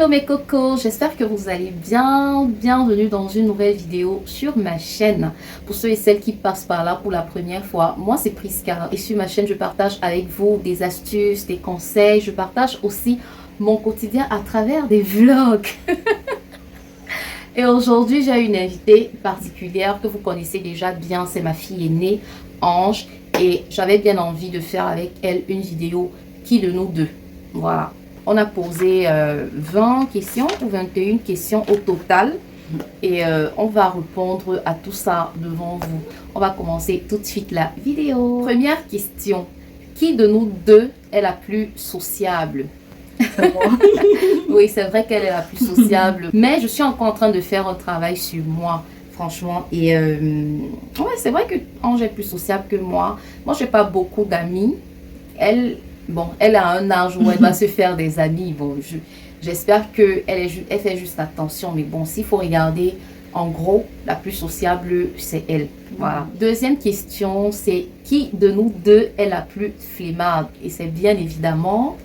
Hello mes cocos, j'espère que vous allez bien. Bienvenue dans une nouvelle vidéo sur ma chaîne. Pour ceux et celles qui passent par là pour la première fois, moi c'est Prisca et sur ma chaîne je partage avec vous des astuces, des conseils. Je partage aussi mon quotidien à travers des vlogs. Et aujourd'hui j'ai une invitée particulière que vous connaissez déjà bien, c'est ma fille aînée, Ange. Et j'avais bien envie de faire avec elle une vidéo qui de nous deux. Voilà. On a posé 20 questions ou 21 questions au total. Et on va répondre à tout ça devant vous. On va commencer tout de suite la vidéo. Première question. Qui de nous deux est la plus sociable? Oui, c'est vrai qu'elle est la plus sociable. Mais je suis encore en train de faire un travail sur moi, franchement. Et ouais, c'est vrai que Ange est plus sociable que moi. Moi, je n'ai pas beaucoup d'amis. Elle a un âge où elle va se faire des amis. Bon, j'espère qu'elle fait juste attention. Mais bon, s'il faut regarder, en gros, la plus sociable, c'est elle. Voilà. Deuxième question, c'est qui de nous deux est la plus flemmarde? Et c'est bien évidemment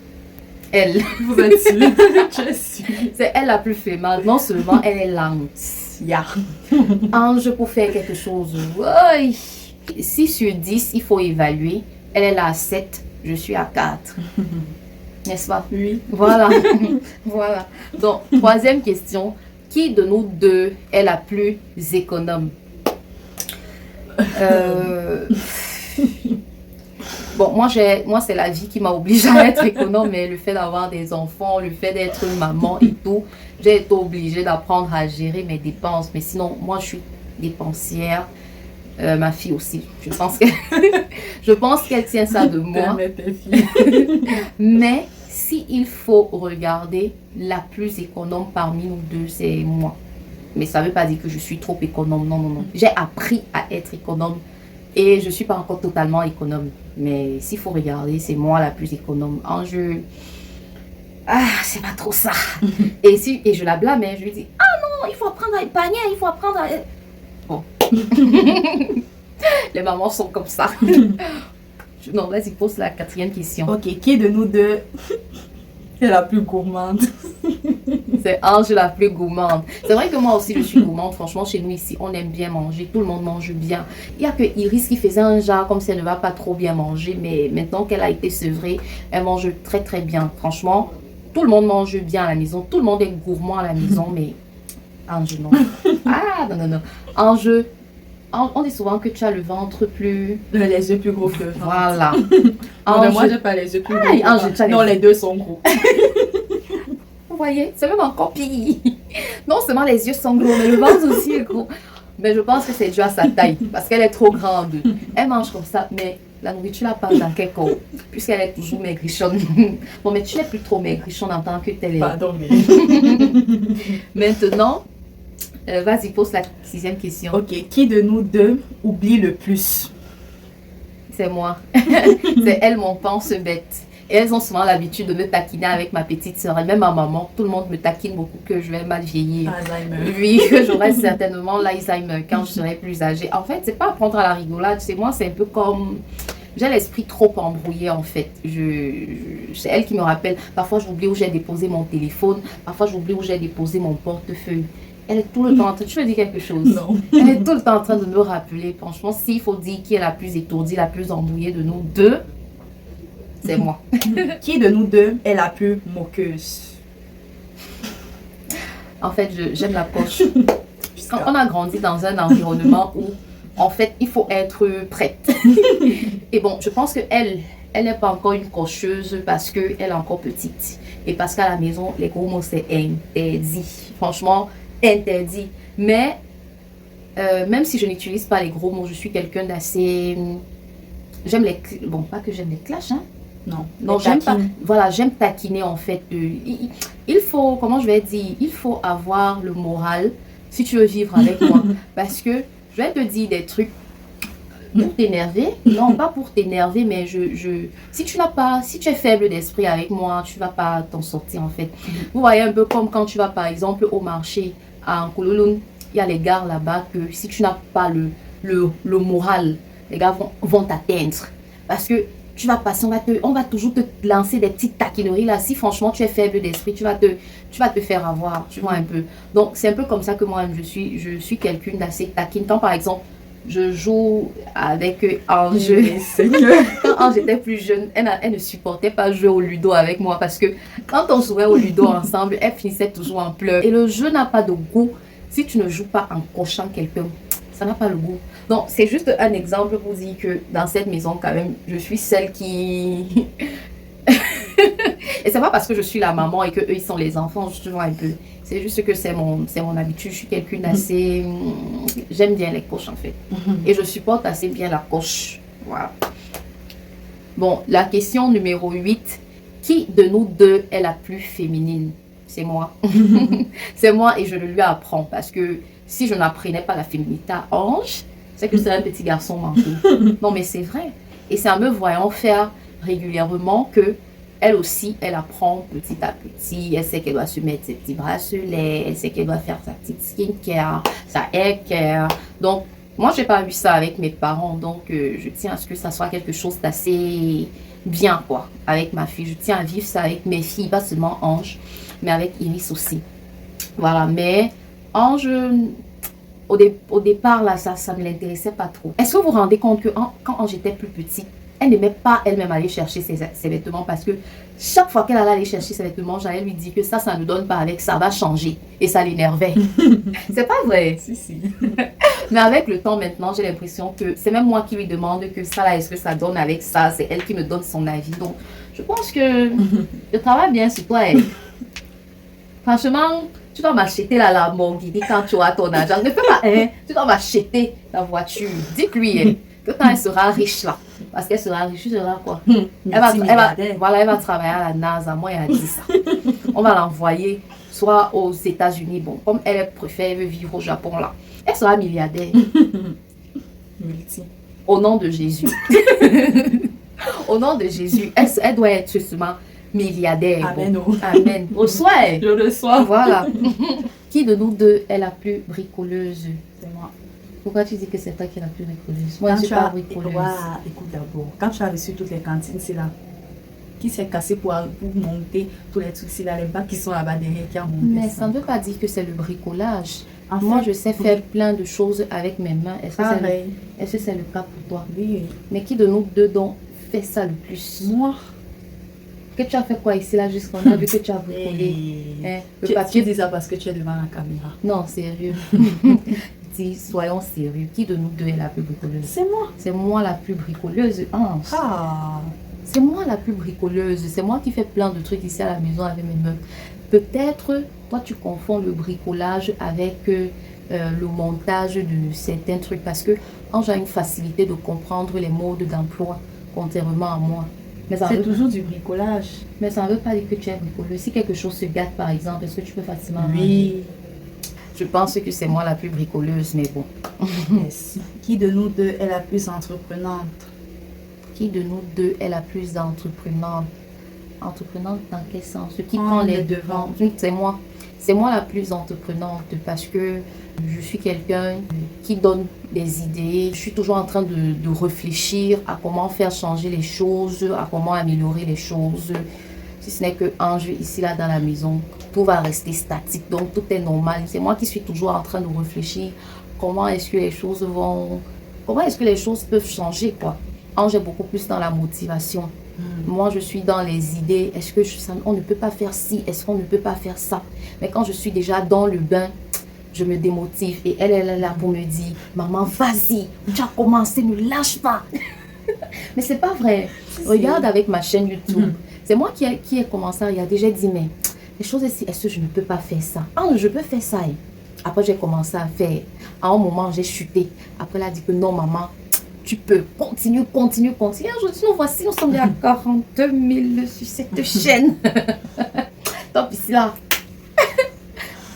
elle. Vous êtes sûre? Je suis. C'est elle la plus flemmarde. Non seulement elle est lente. Ange, pour faire quelque chose, oui. 6 sur 10, il faut évaluer. Elle est là à 7. Je suis à 4. N'est-ce pas? Oui. Voilà. Voilà. Donc, troisième question. Qui de nous deux est la plus économe? Bon, moi, c'est la vie qui m'a obligée à être économe, mais le fait d'avoir des enfants, le fait d'être maman et tout, j'ai été obligée d'apprendre à gérer mes dépenses. Mais sinon, moi, je suis dépensière. Ma fille aussi, je pense qu'elle tient ça de moi. Mais s'il faut regarder, la plus économe parmi nous deux, c'est moi. Mais ça ne veut pas dire que je suis trop économe, non, non, non. J'ai appris à être économe et je ne suis pas encore totalement économe. Mais s'il faut regarder, c'est moi la plus économe. C'est pas trop ça. Et je la blâme, je lui dis, ah non, il faut apprendre à épargner, il faut apprendre à... Bon. Les mamans sont comme ça. Non, vas-y, pose la 4e question. Ok, qui de nous deux est la plus gourmande? C'est Ange la plus gourmande. C'est vrai que moi aussi je suis gourmande. Franchement, chez nous ici, on aime bien manger. Tout le monde mange bien. Il n'y a que Iris qui faisait un genre comme si elle ne va pas trop bien manger. Mais maintenant qu'elle a été sevrée, elle mange très très bien. Franchement, tout le monde mange bien à la maison. Tout le monde est gourmand à la maison. Mais Ange, non. Ah, non, non, non. Ange, on dit souvent que tu as le ventre plus... Les yeux plus gros que le ventre. Voilà. Non, moi, j'ai pas les yeux plus gros. Non, les deux sont gros. Vous voyez, c'est même encore pire. Non seulement les yeux sont gros, mais le ventre aussi est gros. Mais je pense que c'est dû à sa taille, parce qu'elle est trop grande. Elle mange comme ça, mais la nourriture la passe dans quel corps, puisqu'elle est toujours maigrichonne. Bon, mais tu n'es plus trop maigrichonne en tant que telle. Pardon, mais... Maintenant, vas-y, pose la 6e question. Ok, qui de nous deux oublie le plus? C'est moi. C'est elle, mon pense bête. Et elles ont souvent l'habitude de me taquiner avec ma petite soeur. Et même ma maman, tout le monde me taquine beaucoup que je vais mal vieillir. Alzheimer. Oui, que j'aurai certainement l'Alzheimer quand je serai plus âgée. En fait, c'est pas prendre à la rigolade. C'est moi, c'est un peu comme... J'ai l'esprit trop embrouillé en fait. C'est elle qui me rappelle. Parfois, j'oublie où j'ai déposé mon téléphone. Parfois, j'oublie où j'ai déposé mon portefeuille. Elle est tout le temps en train... Tu veux dire quelque chose? Non. Elle est tout le temps en train de me rappeler. Franchement, s'il faut dire qui est la plus étourdie, la plus embrouillée de nous deux, c'est moi. Qui de nous deux est la plus moqueuse? En fait, j'aime l'approche. On a grandi dans un environnement où, en fait, il faut être prête. Et bon, je pense qu'elle n'est pas encore une cocheuse parce qu'elle est encore petite. Et parce qu'à la maison, les gros mots, c'est interdit. Franchement, interdit. Mais, même si je n'utilise pas les gros mots, je suis quelqu'un d'assez... J'aime les... Bon, pas que j'aime les clashs, hein. Non, j'aime pas. Voilà, j'aime taquiner en fait. Il faut, comment je vais dire, il faut avoir le moral si tu veux vivre avec moi. Parce que je vais te dire des trucs pour t'énerver. Non, pas pour t'énerver, mais si tu es faible d'esprit avec moi, tu vas pas t'en sortir en fait. Vous voyez un peu comme quand tu vas par exemple au marché à Nkululun, il y a les gares là-bas que si tu n'as pas le moral, les gars vont t'atteindre. Parce que tu vas passer, on va toujours te lancer des petites taquineries là. Si franchement tu es faible d'esprit, tu vas te faire avoir, tu vois un peu. Donc c'est un peu comme ça que moi je suis quelqu'un d'assez taquine. Quand par exemple je joue avec Ange. Quand Ange était plus jeune, elle ne supportait pas jouer au ludo avec moi parce que quand on jouait au ludo ensemble, elle finissait toujours en pleurs. Et le jeu n'a pas de goût si tu ne joues pas en cochant quelqu'un. Ça n'a pas le goût. Donc, c'est juste un exemple pour dire que dans cette maison, quand même, je suis celle qui... Et c'est pas parce que je suis la maman et que eux ils sont les enfants, je vois un peu. C'est juste que c'est mon habitude. Je suis quelqu'un d'assez... J'aime bien les coches, en fait. Et je supporte assez bien la coche. Voilà. Bon, la question numéro 8. Qui de nous deux est la plus féminine? C'est moi. C'est moi et je le lui apprends parce que si je n'apprenais pas la féminité à Ange, c'est que c'est un petit garçon manqué. Non, mais c'est vrai. Et c'est en me voyant faire régulièrement que elle aussi, elle apprend petit à petit. Elle sait qu'elle doit se mettre ses petits bracelets. Elle sait qu'elle doit faire sa petite skincare, sa hair care. Donc, moi, je n'ai pas vu ça avec mes parents. Donc, je tiens à ce que ça soit quelque chose d'assez bien, quoi, avec ma fille. Je tiens à vivre ça avec mes filles, pas seulement Ange, mais avec Iris aussi. Voilà, mais Ange... Au départ, là, ça ne l'intéressait pas trop. Est-ce que vous vous rendez compte que quand j'étais plus petite, elle n'aimait pas elle-même aller chercher ses vêtements parce que chaque fois qu'elle allait aller chercher ses vêtements, j'allais lui dire que ça ne donne pas avec, ça va changer. Et ça l'énervait. C'est pas vrai? Si, si. Mais avec le temps maintenant, j'ai l'impression que c'est même moi qui lui demande que ça là, est-ce que ça donne avec ça? C'est elle qui me donne son avis. Donc, je pense que je travaille bien sur toi. Franchement... Tu dois m'acheter la Lamborghini quand tu auras ton argent. Ne fais pas, hein. Tu dois m'acheter la voiture. Dis-lui que quand elle sera riche là, parce qu'elle sera riche, tu seras quoi? Elle va travailler à la NASA. Moi, elle a dit ça. On va l'envoyer soit aux États-Unis. Bon, comme elle préfère vivre au Japon là, elle sera milliardaire. Au nom de Jésus. Au nom de Jésus, elle doit être justement milliardaire. Amen. Bon. Amen. Reçois. Je le reçois. Voilà. Qui de nous deux est la plus bricoleuse? C'est moi. Pourquoi tu dis que c'est toi qui es la plus bricoleuse? Moi, Quand je ne suis pas bricoleuse. Écoute d'abord, quand tu as reçu toutes les cantines, c'est là. Qui s'est cassé pour monter tous les trucs, c'est là, les bacs qui sont là-bas derrière qui a monté. Mais ça ne veut pas dire que c'est le bricolage. En moi, je sais faire plein de choses avec mes mains. Est-ce que c'est le cas pour toi? Oui. Mais qui de nous deux donc fait ça le plus? Moi. Que tu as fait quoi ici là jusqu'on a vu que tu as bricolé? Le papier dis ça parce que tu es devant la caméra. Non, sérieux. Dis, soyons sérieux. Qui de nous deux est la plus bricoleuse? C'est moi. C'est moi la plus bricoleuse. C'est moi la plus bricoleuse. C'est moi qui fais plein de trucs ici à la maison avec mes meubles. Peut-être, toi tu confonds le bricolage avec le montage de certains trucs parce que Ange a une facilité de comprendre les modes d'emploi, contrairement à moi. C'est toujours du bricolage. Mais ça ne veut pas dire que tu es bricoleuse. Si quelque chose se gâte par exemple, est-ce que tu peux facilement... Oui. Je pense que c'est moi la plus bricoleuse, mais bon. Yes. Qui de nous deux est la plus entreprenante? Qui de nous deux est la plus entreprenante? Entreprenante dans quel sens? Qui prend les devants? C'est moi. C'est moi la plus entreprenante parce que je suis quelqu'un qui donne des idées. Je suis toujours en train de réfléchir à comment faire changer les choses, à comment améliorer les choses. Si ce n'est que Ange ici, là, dans la maison, tout va rester statique. Donc, tout est normal. C'est moi qui suis toujours en train de réfléchir comment est-ce que les choses vont... Comment est-ce que les choses peuvent changer, quoi. Ange est beaucoup plus dans la motivation. Moi, je suis dans les idées. Est-ce que on ne peut pas faire ci? Est-ce qu'on ne peut pas faire ça? Mais quand je suis déjà dans le bain, je me démotive. Et elle est là pour me dire, maman, vas-y, tu as commencé, ne lâche pas. Mais c'est pas vrai. Regarde avec ma chaîne YouTube. C'est moi qui ai commencé à regarder. J'ai dit, mais les choses ici, est-ce que je ne peux pas faire ça? Ah, je peux faire ça. Après, j'ai commencé à faire. À un moment, j'ai chuté. Après, elle a dit que non, maman, tu peux. Continue. Aujourd'hui, nous sommes déjà à 42 000 sur cette chaîne. Tant pis, là.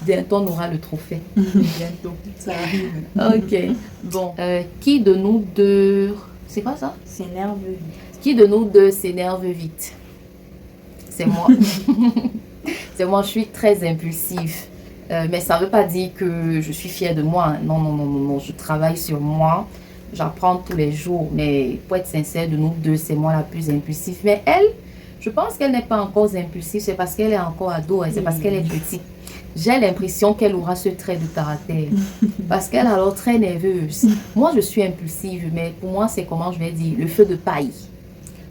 Bientôt, on aura le trophée. Bientôt, ça arrive. Ok. Bon. Qui de nous deux... C'est quoi ça? S'énerve vite. Qui de nous deux s'énerve vite? C'est moi. C'est moi, je suis très impulsive. Mais ça ne veut pas dire que je suis fière de moi. Non. Je travaille sur moi. j'apprends tous les jours. Mais pour être sincère, de nous deux, c'est moi la plus impulsive. Mais elle, je pense qu'elle n'est pas encore impulsive. C'est parce qu'elle est encore ado et c'est parce qu'elle est petite. J'ai l'impression qu'elle aura ce trait de caractère. Parce qu'elle est alors très nerveuse. Moi, je suis impulsive, mais pour moi, c'est comment je vais dire, le feu de paille.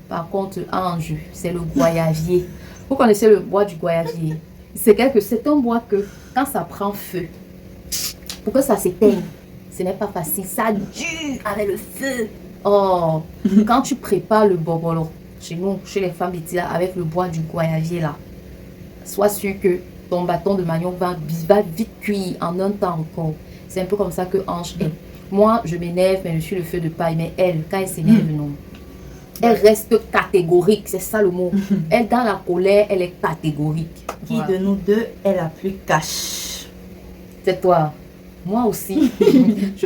Par contre, Ange, c'est le goyavier. Vous connaissez le bois du goyavier? C'est un bois que, quand ça prend feu, pour que ça s'éteigne, ce n'est pas facile. Ça dure avec le feu. Oh, quand tu prépares le bobolo, chez nous, chez les femmes ici, avec le bois du goyavier, là, sois sûr que ton bâton de manioc va vite cuire en un temps encore. C'est un peu comme ça que Ange est. Moi, je m'énerve, mais je suis le feu de paille. Mais elle, quand elle s'énerve, non. Elle reste catégorique, c'est ça le mot. Elle, dans la colère, elle est catégorique. Qui de nous deux est la plus cash? C'est toi. Moi aussi.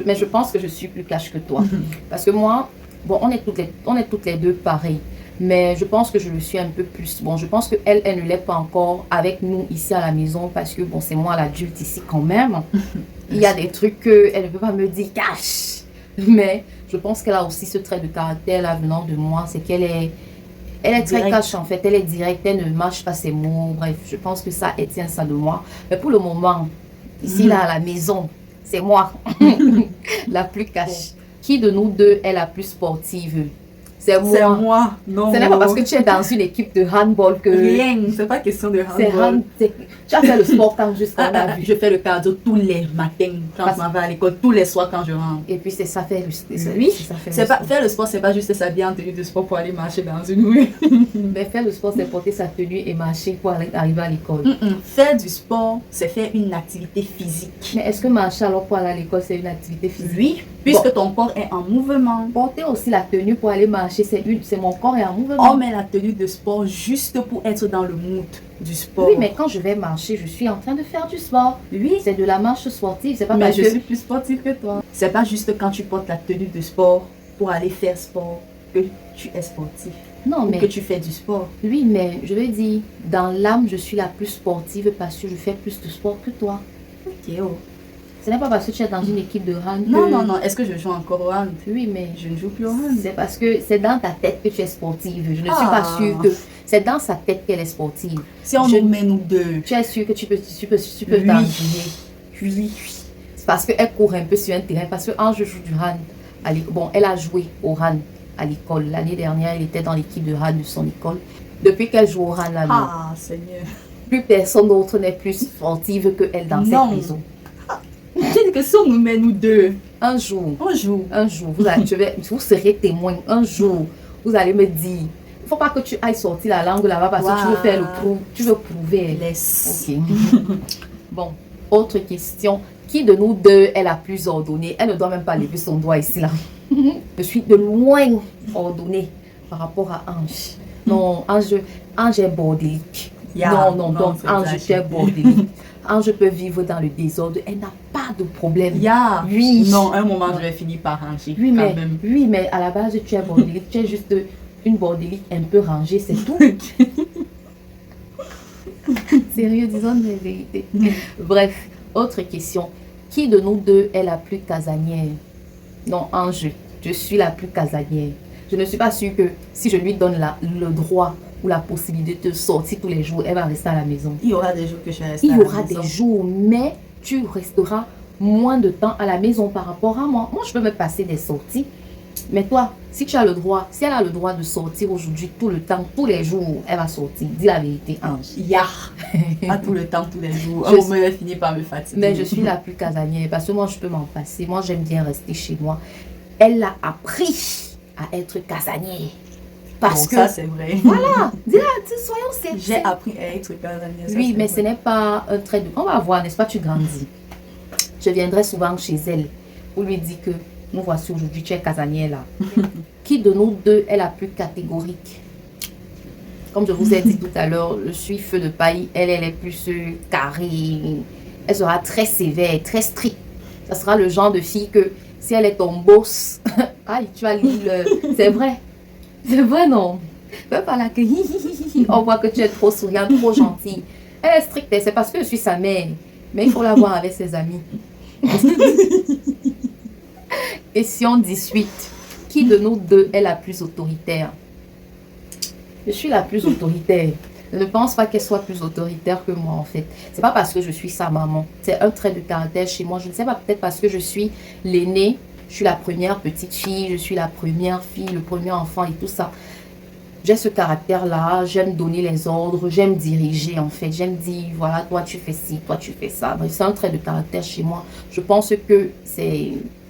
Mais je pense que je suis plus cash que toi. Parce que moi, bon, on est toutes les deux pareilles. Mais je pense que je le suis un peu plus. Bon, je pense qu'elle, elle ne l'est pas encore avec nous ici à la maison. Parce que, bon, c'est moi l'adulte ici quand même. Il y a des trucs qu'elle ne peut pas me dire cash. Mais je pense qu'elle a aussi ce trait de caractère là venant de moi. C'est qu'elle est... Elle est très cash en fait. Elle est directe. Elle ne mâche pas ses mots. Bref, je pense que ça, elle tient ça de moi. Mais pour le moment, ici là à la maison, c'est moi. La plus cash. Qui de nous deux est la plus sportive? C'est moi. C'est moi. Non. Ce n'est pas parce que tu es dans une équipe de handball que... Rien. C'est pas question de handball. Tu as fait le sport quand jusqu'à on a vu. Je fais le cardio tous les matins quand je m'en vais à l'école, tous les soirs quand je rentre. Et puis c'est ça faire le Oui. Faire le sport, c'est pas juste s'habiller en tenue de sport pour aller marcher dans une rue. Mais faire le sport, c'est porter sa tenue et marcher pour arriver à l'école. Faire du sport, c'est faire une activité physique. Mais est-ce que marcher alors pour aller à l'école, c'est une activité physique? Oui, puisque ton corps est en mouvement. Porter aussi la tenue pour aller marcher, c'est mon corps est en mouvement. On met la tenue de sport juste pour être dans le mood du sport. Oui, mais quand je vais marcher, je suis en train de faire du sport. Oui. C'est de la marche sportive. C'est pas mais parce je suis plus sportive que toi. C'est pas juste quand tu portes la tenue de sport pour aller faire sport que tu es sportif. Non, mais que tu fais du sport. Oui, mais je veux dire, dans l'âme, je suis la plus sportive parce que je fais plus de sport que toi. Ok, oh. Ce n'est pas parce que tu es dans une équipe de hand. Non, non, non. Est-ce que je joue encore au hand? Oui, mais je ne joue plus au hand. C'est parce que c'est dans ta tête que tu es sportive. Je ne suis pas sûre que c'est dans sa tête qu'elle est sportive. Si on nous met nous deux. Tu es sûre que tu peux t'ennuyer. Oui. C'est parce qu'elle court un peu sur un terrain. Parce que quand je joue du hand, bon, elle a joué au hand à l'école. L'année dernière, elle était dans l'équipe de hand de son école. Depuis qu'elle joue au hand, Seigneur. Plus personne d'autre n'est plus sportive qu'elle dans cette maison. Tu dis que si on nous met nous deux, un jour, vous serez témoin. Un jour, vous allez me dire, il ne faut pas que tu ailles sortir la langue là-bas parce que tu veux faire tu veux prouver. Laisse. Ok. Bon, autre question. Qui de nous deux est la plus ordonnée? Elle ne doit même pas lever son doigt ici là. Je suis de loin ordonnée par rapport à Ange. Non, Ange est bordélique. Non, Ange, tu es bordélique. Ange peut vivre dans le désordre. Elle n'a pas de problème. Oui. Non, un moment, je vais finir par ranger. Oui, mais à la base, tu es bordélique. Tu es juste une bordélique un peu rangée, c'est tout. Sérieux, disons la vérité. Bref, autre question. Qui de nous deux est la plus casanière? Non, Ange, je suis la plus casanière. Je ne suis pas sûre que si je lui donne le droit ou la possibilité de sortir tous les jours, elle va rester à la maison. Il y aura des jours que je vais rester à la maison. Il y aura des jours, mais tu resteras moins de temps à la maison par rapport à moi. Moi, je peux me passer des sorties. Mais toi, si tu as le droit, si elle a le droit de sortir aujourd'hui tout le temps, tous les jours, elle va sortir. Dis la vérité, Ange. Pas tout le temps, tous les jours. Un moment, elle va finir par me fatiguer. Mais je suis la plus casanière parce que moi, je peux m'en passer. Moi, j'aime bien rester chez moi. Elle a appris à être casanière. Parce que ça, c'est vrai. Voilà, soyons sérieux. J'ai appris à être casanière. Oui, mais ce n'est pas un trait de... On va voir, n'est-ce pas, tu grandis. Je viendrai souvent chez elle pour lui dire que nous voici aujourd'hui, tu es casanière là. Qui de nous deux est la plus catégorique? Comme je vous ai dit tout à l'heure, je suis feu de paille. Elle est plus carrée. Elle sera très sévère, très stricte. Ça sera le genre de fille que si elle est ton boss, aïe, tu vas lire le... C'est vrai. C'est vrai, non? Fais pas la que on voit que tu es trop souriante, trop gentille. Elle est stricte, c'est parce que je suis sa mère. Mais il faut la voir avec ses amis. Question 18. Qui de nous deux est la plus autoritaire? Je suis la plus autoritaire. Je ne pense pas qu'elle soit plus autoritaire que moi, en fait. C'est pas parce que je suis sa maman. C'est un trait de caractère chez moi. Je ne sais pas, peut-être parce que je suis l'aînée. Je suis la première petite fille. Je suis la première fille, le premier enfant et tout ça. J'ai ce caractère-là. J'aime donner les ordres. J'aime diriger, en fait. J'aime dire, voilà, toi, tu fais ci, toi, tu fais ça. C'est un trait de caractère chez moi. Je pense que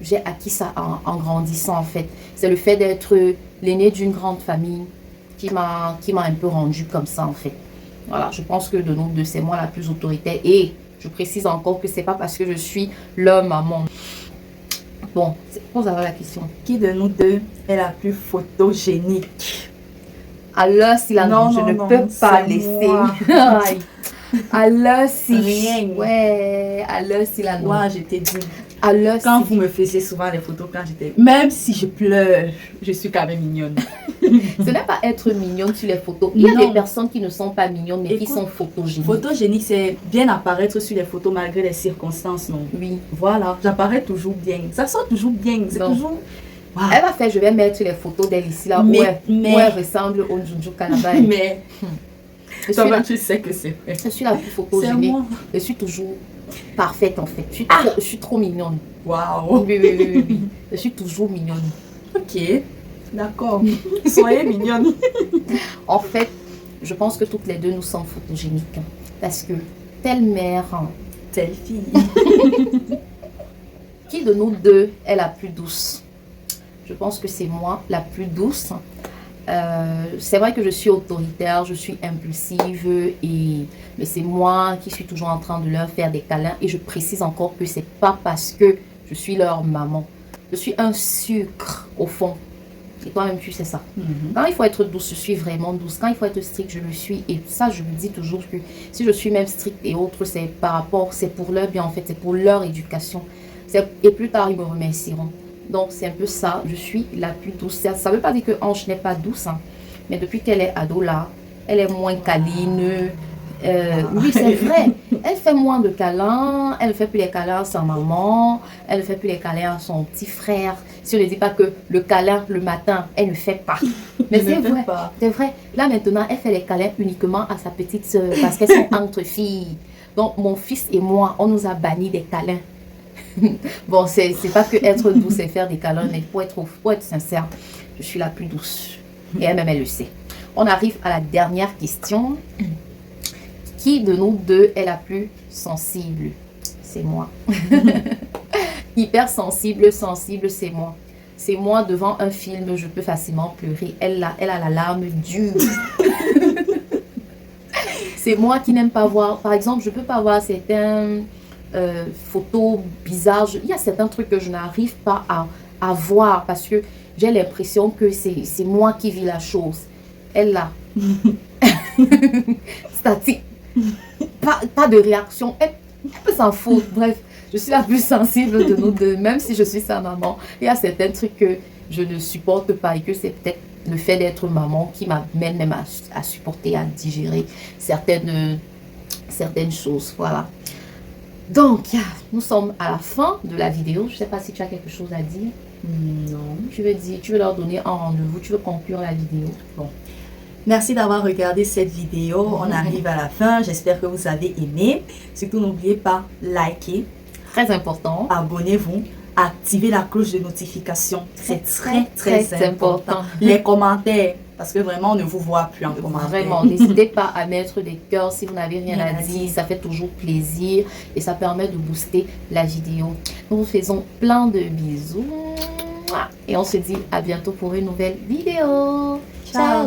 j'ai acquis ça en grandissant, en fait. C'est le fait d'être l'aînée d'une grande famille qui m'a un peu rendu comme ça, en fait. Voilà, je pense que de nous deux, c'est moi la plus autoritaire. Et je précise encore que c'est pas parce que je suis leur maman. Bon, pose alors la question. Qui de nous deux est la plus photogénique? Alors, si la Non, je non, ne non, peux pas c'est laisser. moi. Aïe. Alors, si. Rien. Ouais, alors, si la Moi, je t'ai dit. Alors, Quand si. vous me faisiez souvent les photos quand j'étais... Même si je pleure, je suis quand même mignonne. Ce n'est pas être mignonne sur les photos. Il y a Non. des personnes qui ne sont pas mignonnes, mais qui Écoute, sont photogéniques. Photogénique, c'est bien apparaître sur les photos malgré les circonstances, non? Oui. Voilà, j'apparais toujours bien. Ça sort toujours bien. C'est Non. toujours... Wow. Elle va faire, je vais mettre les photos d'elle ici, là, Mais- où elle ressemble au Juju Calabaye. Mais Je toi, suis, la, tu sais que c'est vrai. je suis la plus C'est photogénique. moi. Je suis toujours parfaite, en fait. Je suis trop mignonne. Waouh. Oui. Je suis toujours mignonne. Ok, d'accord. Soyez mignonne. En fait, je pense que toutes les deux, nous sommes photogéniques. Hein, parce que telle mère, hein, Telle fille. qui de nous deux est la plus douce? Je pense que c'est moi, la plus douce. C'est vrai que je suis autoritaire, je suis impulsive, mais c'est moi qui suis toujours en train de leur faire des câlins. Et je précise encore que c'est pas parce que je suis leur maman. Je suis un sucre au fond. Et toi-même, tu sais ça. Quand il faut être douce, je suis vraiment douce. Quand il faut être strict, je le suis. Et ça, je me dis toujours que si je suis même stricte et autres, c'est par rapport, c'est pour leur bien en fait, c'est pour leur éducation. Et plus tard, ils me remercieront. Donc, c'est un peu ça. Je suis la plus douce. Ça ne veut pas dire que Ange n'est pas douce, hein, mais depuis qu'elle est ado là, elle est moins câline. Oui, c'est vrai. Elle fait moins de câlins. Elle ne fait plus les câlins à sa maman. Elle ne fait plus les câlins à son petit frère. Si on ne dit pas que le câlin le matin, elle ne fait pas. Mais Je c'est ne fais vrai. pas. C'est vrai. Là, maintenant, elle fait les câlins uniquement à sa petite soeur parce qu'elles sont entre filles. Donc, mon fils et moi, on nous a banni des câlins. Bon, c'est pas que être douce et faire des câlins, mais pour être sincère, je suis la plus douce. Et elle-même, elle le sait. On arrive à la dernière question. Qui de nous deux est la plus sensible? C'est moi. Hypersensible, sensible, c'est moi. C'est moi devant un film, je peux facilement pleurer. Elle a la larme dure. C'est moi qui n'aime pas voir. Par exemple, je ne peux pas voir certaines photos bizarres. Il y a certains trucs que je n'arrive pas à voir parce que j'ai l'impression que c'est moi qui vis la chose. Elle là. Statique. Pas de réaction. Elle peut s'en foutre. Bref, je suis la plus sensible de nous deux, même si je suis sa maman. Il y a certains trucs que je ne supporte pas et que c'est peut-être le fait d'être maman qui m'amène même à supporter, à digérer certaines choses. Voilà. Donc, nous sommes à la fin de la vidéo. Je ne sais pas si tu as quelque chose à dire. Non. Tu veux leur donner un rendez-vous, tu veux conclure la vidéo. Bon. Merci d'avoir regardé cette vidéo. On arrive à la fin. J'espère que vous avez aimé. Surtout, n'oubliez pas, liker, Très important. abonnez-vous, activez la cloche de notification. C'est très important. important. Les commentaires, parce que vraiment, on ne vous voit plus en commentaire. Vraiment, n'hésitez pas à mettre des cœurs si vous n'avez rien Rien à à dire. dire. Ça fait toujours plaisir et ça permet de booster la vidéo. Nous vous faisons plein de bisous. Et on se dit à bientôt pour une nouvelle vidéo. Ciao.